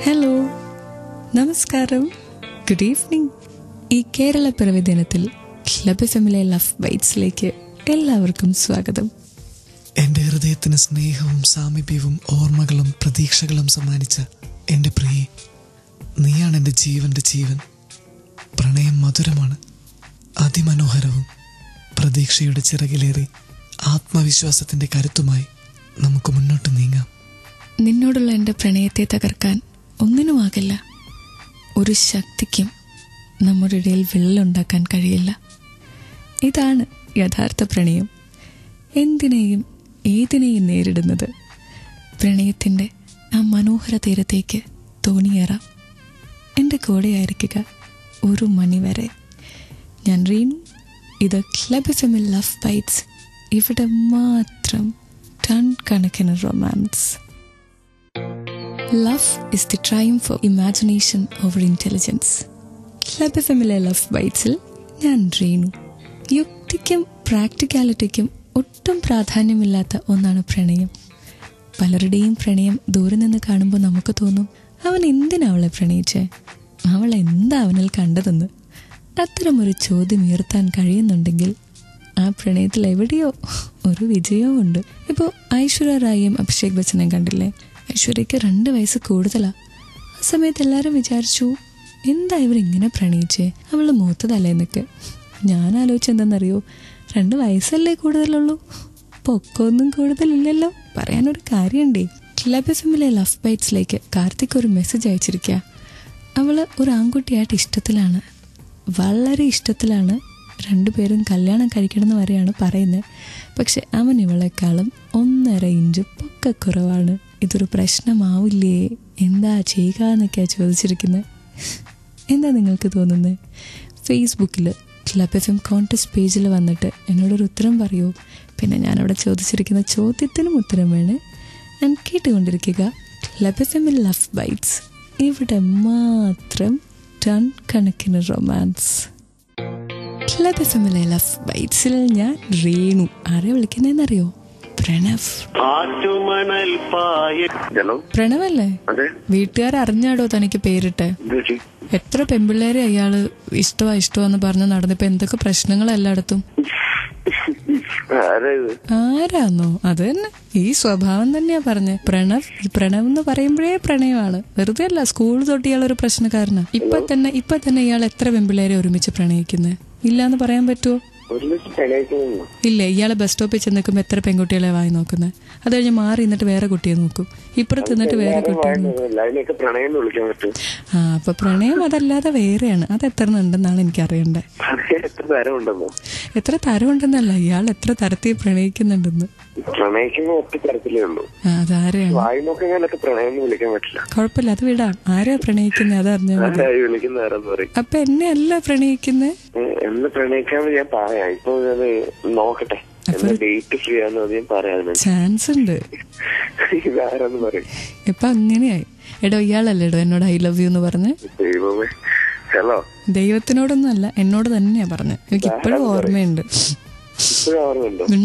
Hello, നമസ്കാരം, good evening. ഈ കേരള പിറവി ദിനത്തിൽ ക്ലബ് എഫ്എമ്മിലെ ലവ് ബൈറ്റ്സിലേക്ക് എല്ലാവർക്കും സ്വാഗതം. എൻ്റെ ഹൃദയത്തിന് സ്നേഹവും സാമീപ്യവും ഓർമ്മകളും പ്രതീക്ഷകളും സമ്മാനിച്ച എൻ്റെ പ്രിയേ, നീയാണ് എൻ്റെ ജീവൻ്റെ ജീവൻ. പ്രണയം മധുരമാണ്, അതിമനോഹരവും. പ്രതീക്ഷയുടെ ചിറകിലേറി ആത്മവിശ്വാസത്തിൻ്റെ കരുത്തുമായി നമുക്ക് മുന്നോട്ട് നീങ്ങാം. നിന്നോടുള്ള എൻ്റെ പ്രണയത്തെ തകർക്കാൻ ഒന്നിനുമാകില്ല. ഒരു ശക്തിക്കും നമ്മുടെ ഇടയിൽ വിള്ളലുണ്ടാക്കാൻ കഴിയില്ല. ഇതാണ് യഥാർത്ഥ പ്രണയം. എന്തിനേയും ഏതിനേയും നേരിടുന്നത്. പ്രണയത്തിൻ്റെ ആ മനോഹര തീരത്തേക്ക് തോണിയേറാം. എൻ്റെ കൂടെയായിരിക്കുക ഒരു മണി വരെ. ഞാൻ റീനു. ഇത് ക്ലബ് എഫ്എമ്മിൽ ലവ് ബൈറ്റ്സ്. ഇവിടെ മാത്രം ടൺ കണക്കിന് romance. Love is the triumph of imagination over intelligence. Club എഫ്എമ്മിലെ ലവ് ബൈറ്റ്സിൽ ഞാൻ റീനു. യുക്തിക്കും പ്രാക്ടിക്കാലിറ്റിക്കും ഒട്ടും പ്രാധാന്യമില്ലാത്ത ഒന്നാണ് പ്രണയം. പലരുടെയും പ്രണയം ദൂരെ നിന്ന് കാണുമ്പോൾ നമുക്ക് തോന്നും, അവൻ എന്തിനാ അവളെ പ്രണയിച്ചേ, അവൾ എന്താ അവനിൽ കണ്ടതെന്ന്. അത്തരമൊരു ചോദ്യം ഉയർത്താൻ കഴിയുന്നുണ്ടെങ്കിൽ ആ പ്രണയത്തിൽ എവിടെയോ ഒരു വിജയവും ഉണ്ട്. ഇപ്പോൾ ഐശ്വര്യ റായിയും അഭിഷേക് ബച്ചനെയും കണ്ടില്ലേ? ഐശ്വര്യയ്ക്ക് 2 വയസ്സ് കൂടുതലാ. ആ സമയത്ത് എല്ലാവരും വിചാരിച്ചു, എന്താ ഇവരിങ്ങനെ പ്രണയിച്ചേ, അവള് മൂത്തതല്ലേന്നൊക്കെ. ഞാൻ ആലോചിച്ചെന്തെന്നറിയോ, 2 വയസ്സല്ലേ കൂടുതലുള്ളൂ, പൊക്കമൊന്നും കൂടുതലില്ലല്ലോ. പറയാനൊരു കാര്യമുണ്ടേ. ക്ലബ് എഫ്എമ്മിലെ ലവ് ബൈറ്റ്സിലേക്ക് കാർത്തിക് ഒരു മെസ്സേജ് അയച്ചിരിക്കുക. അവള് ഒരു ആൺകുട്ടിയായിട്ട് ഇഷ്ടത്തിലാണ്, വളരെ ഇഷ്ടത്തിലാണ്. 2 പേരും കല്യാണം കഴിക്കണമെന്ന് വരെയാണ് പറയുന്നത്. പക്ഷെ അവൻ ഇവളെക്കാളും 1.5 ഇഞ്ച് പൊക്കക്കുറവാണ്. ഇതൊരു പ്രശ്നമാവില്ലേ, എന്താ ചെയ്യുക എന്നൊക്കെയാണ് ചോദിച്ചിരിക്കുന്നത്. എന്താ നിങ്ങൾക്ക് തോന്നുന്നത്? ഫേസ്ബുക്കിൽ ക്ലബ് എഫ് എം കോൺടെസ്റ്റ് പേജിൽ വന്നിട്ട് എന്നോടൊരു ഉത്തരം പറയൂ. പിന്നെ ഞാനവിടെ ചോദിച്ചിരിക്കുന്ന ചോദ്യത്തിനും ഉത്തരം വേണേ. ഞാൻ കേട്ടുകൊണ്ടിരിക്കുക ക്ലബ് എഫ് എമ്മിൽ ലവ് ബൈറ്റ്സ്. ഇവിടെ മാത്രം ടൺ കണക്കിന് റൊമാൻസ്. ക്ലബ് എഫ് എമ്മിലെ ലവ് ബൈറ്റ്സിൽ ഞാൻ റീനു. ആരെ വിളിക്കുന്നതെന്നറിയോ? പ്രണവ്. പ്രണവല്ലേ? വീട്ടുകാർ അറിഞ്ഞാടോ തനിക്ക് പേരിട്ടെ? എത്ര പെൺപിള്ളേരെ അയാള് ഇഷ്ടമാന്ന് പറഞ്ഞ് നടന്നിപ്പോ എന്തൊക്കെ പ്രശ്നങ്ങൾ എല്ലായിടത്തും. ആരാന്നോ? അത് തന്നെ, ഈ സ്വഭാവം തന്നെയാ പറഞ്ഞ. പ്രണവ് എന്ന് പറയുമ്പോഴേ പ്രണയമാണ്, വെറുതെ അല്ല. സ്കൂൾ തൊട്ട് ഇയാളൊരു പ്രശ്നക്കാരനാ. ഇപ്പൊ തന്നെ ഇയാൾ എത്ര പെൺപിള്ളേരെ ഒരുമിച്ച് പ്രണയിക്കുന്നത്? ഇല്ലാന്ന് പറയാൻ പറ്റുമോ? ഇല്ല. ഇയാളെ ബസ് സ്റ്റോപ്പിൽ ചെന്ന് നിൽക്കുമ്പോ എത്ര പെൺകുട്ടികളെ വായി നോക്കുന്നത്? അത് കഴിഞ്ഞ് മാറി നിന്നിട്ട് വേറെ കുട്ടിയെ നോക്കും, ഇപ്പുറത്ത് നിന്നിട്ട് വേറെ കുട്ടിയെ നോക്കും. അപ്പൊ പ്രണയം അതല്ലാതെ വേറെയാണ്. അത് എത്ര ഉണ്ടെന്നാണ് എനിക്ക് അറിയണ്ടേ. എത്ര തരം ഉണ്ടെന്നല്ല, ഇയാൾ എത്ര തരത്തിൽ പ്രണയിക്കുന്നുണ്ടെന്ന്. അതാരെയാണ്? കുഴപ്പമില്ല, അത് വിടാം. ആരെയാ പ്രണയിക്കുന്നത് അതറിഞ്ഞാൽ മതി. അപ്പൊ എന്നെ അല്ല പ്രണയിക്കുന്നത്. ചാൻസ് ഉണ്ട്. ഇപ്പൊ അങ്ങനെയായി. എടോ, ഇയാളല്ലേടോ എന്നോട് ഐ ലവ് യു എന്ന് പറഞ്ഞ്? ദൈവത്തിനോടൊന്നും അല്ല, എന്നോട് തന്നെയാ പറഞ്ഞ. എനിക്ക് ഇപ്പോഴും ഓർമ്മയുണ്ട്,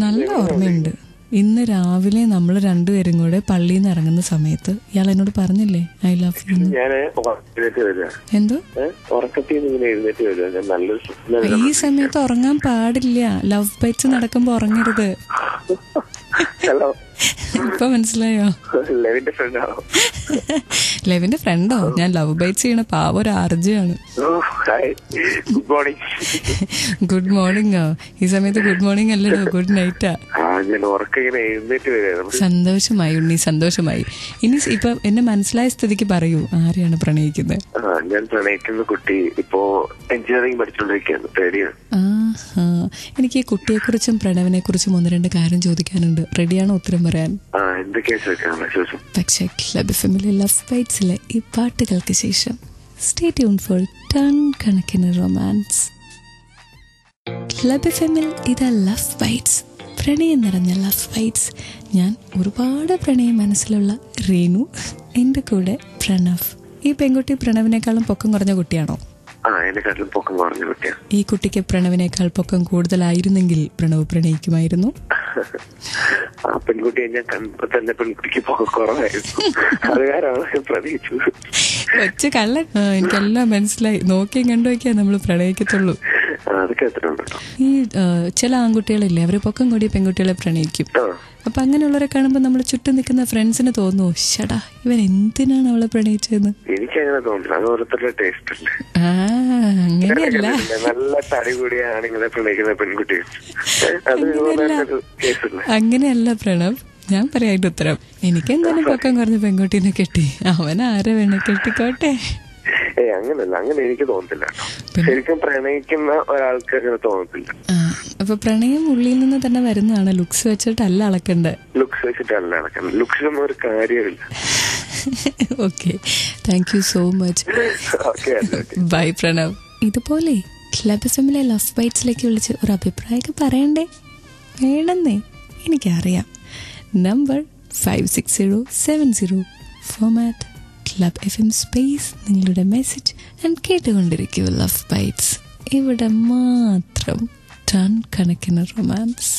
നല്ല ഓർമ്മയുണ്ട്. ഇന്ന് രാവിലെ നമ്മൾ 2 പേരും കൂടെ പള്ളിയിൽ നിന്ന് ഇറങ്ങുന്ന സമയത്ത് ഇയാൾ എന്നോട് പറഞ്ഞില്ലേ ഐ ലവ് യു? എന്തോ? ഈ സമയത്ത് ഉറങ്ങാൻ പാടില്ല. ലവ് ബൈറ്റ്സ് നടക്കുമ്പോ ഉറങ്ങരുത്. ഇപ്പൊ മനസ്സിലായോ? ലെവിന്റെ ഫ്രണ്ടോ? ഞാൻ ലവ് ബൈറ്റ്സ് ചെയ്യണ പാവ ഒരു ആർജയാണ്. ഗുഡ് മോർണിംഗോ? ഈ സമയത്ത് ഗുഡ് മോർണിംഗ് അല്ലടോ, ഗുഡ് നൈറ്റാ. സന്തോഷമായി ഉണ്ണി, സന്തോഷമായി. ഇനി ഇപ്പൊ എന്നെ മനസ്സിലായ സ്ഥിതിക്ക് പറയൂ, ആരെയാണ് പ്രണയിക്കുന്നത്? ഞാൻ പ്രണയിക്കുന്ന കുട്ടി ഇപ്പോ എഞ്ചിനീയറിംഗ് പഠിച്ചോണ്ടിരിക്കുകയാണ്. എനിക്ക് ഈ കുട്ടിയെ കുറിച്ചും പ്രണവിനെ കുറിച്ചും 1-2 കാര്യം ചോദിക്കാനുണ്ട്. റെഡിയാണോ ഉത്തരം പറയാൻ? പക്ഷേ ക്ലബ് എഫ്എമ്മിലെ ലവ് ബൈറ്റ്സിലെ ഈ പാട്ടുകൾക്ക് ശേഷം സ്റ്റേ ട്യൂൺ ഫോർ ടൺ കണക്കിന് റൊമാൻസ്. ക്ലബ് എഫ്എമ്മിൽ ഇതാ ലവ് ബൈറ്റ്സ്, പ്രണയം നിറഞ്ഞ ലവ് ബൈറ്റ്സ്. ഞാൻ ഒരുപാട് പ്രണയം മനസ്സിലുള്ള റീനു, എൻ്റെ കൂടെ പ്രണവ്. ഈ പെൺകുട്ടി പ്രണവിനേക്കാളും പൊക്കം കുറഞ്ഞ കുട്ടിയാണോ? പൊക്കം കുറഞ്ഞ കുട്ടിയാണ്. ഈ കുട്ടിക്ക് പ്രണവിനേക്കാൾ പൊക്കം കൂടുതലായിരുന്നെങ്കിൽ പ്രണവ് പ്രണയിക്കുമായിരുന്നു? ആ പെൺകുട്ടിയെ ഞാൻ കണ്ടപ്പോ തന്നെ പെൺകുട്ടിക്ക് കുറവായിരുന്നു. അത് കാരണമാണ് പ്രതീക്ഷിച്ചത്. ഒച്ച കള്ളൻ. എനിക്കെല്ലാം മനസ്സിലായി. നോക്കിയും കണ്ടുവയ്ക്കാ നമ്മൾ പ്രണയിക്കത്തുള്ളൂ. അതൊക്കെ എത്ര ഉണ്ട്. ഈ ചില ആൺകുട്ടികളില്ലേ, അവര് പൊക്കം കൂടിയ പെൺകുട്ടികളെ പ്രണയിക്കും. അപ്പൊ അങ്ങനെയുള്ളവരെ കാണുമ്പോ നമ്മൾ ചുറ്റും നിൽക്കുന്ന ഫ്രണ്ട്സിന് തോന്നുന്നു, ഷടാ ഇവൻ എന്തിനാണ് അവളെ പ്രണയിച്ചതെന്ന്. എനിക്കങ്ങനെ തോന്നില്ല. അത് ഓരോരുത്തരുടെ ടേസ്റ്റ് അല്ലേ. അങ്ങനെയല്ല, നല്ല തടി കൂടിയ ആണുങ്ങളെ പ്രണയിക്കുന്ന പെൺകുട്ടി. അങ്ങനെയല്ല പ്രണവ്. ഞാൻ പറയായിട്ട് ഉത്തരം. എനിക്കെന്തായാലും പൊക്കം കുറഞ്ഞ പെൺകുട്ടീനെ കെട്ടി, അവൻ ആരെ വേണേ കെട്ടിക്കോട്ടെ. അങ്ങനല്ല, അങ്ങനെ എനിക്ക് തോന്നത്തില്ല. ശരിക്കും പ്രണയിക്കുന്ന ഒരാൾക്ക് അങ്ങനെ തോന്നത്തില്ല. അപ്പൊ പ്രണയം ഉള്ളിൽ നിന്ന് തന്നെ വരുന്നതാണ്, ലുക്സ് വെച്ചിട്ടല്ല അളക്കണ്ടേ. ലുക്സ് വെച്ചിട്ടല്ല അളക്കണ്ട. ലുക്സിലൊന്നും ഒരു കാര്യമില്ല. Okay, thank you so much. Bye Pranav. ഇതുപോലെ ക്ലബ് എഫ്എമ്മിലെ ലവ് ബൈറ്റ്സിലേക്ക് വിളിച്ച് ഒരു അഭിപ്രായമൊക്കെ പറയണ്ടേ? വേണമെന്നേ എനിക്കറിയാം. Number 56070, format club FM space നിങ്ങളുടെ മെസ്സേജ് ആൻഡ് കേട്ടുകൊണ്ടിരിക്കൂ ലവ് ബൈറ്റ്സ്. ഇവിടെ മാത്രം ടൺ കണക്കിന് റൊമാൻസ്.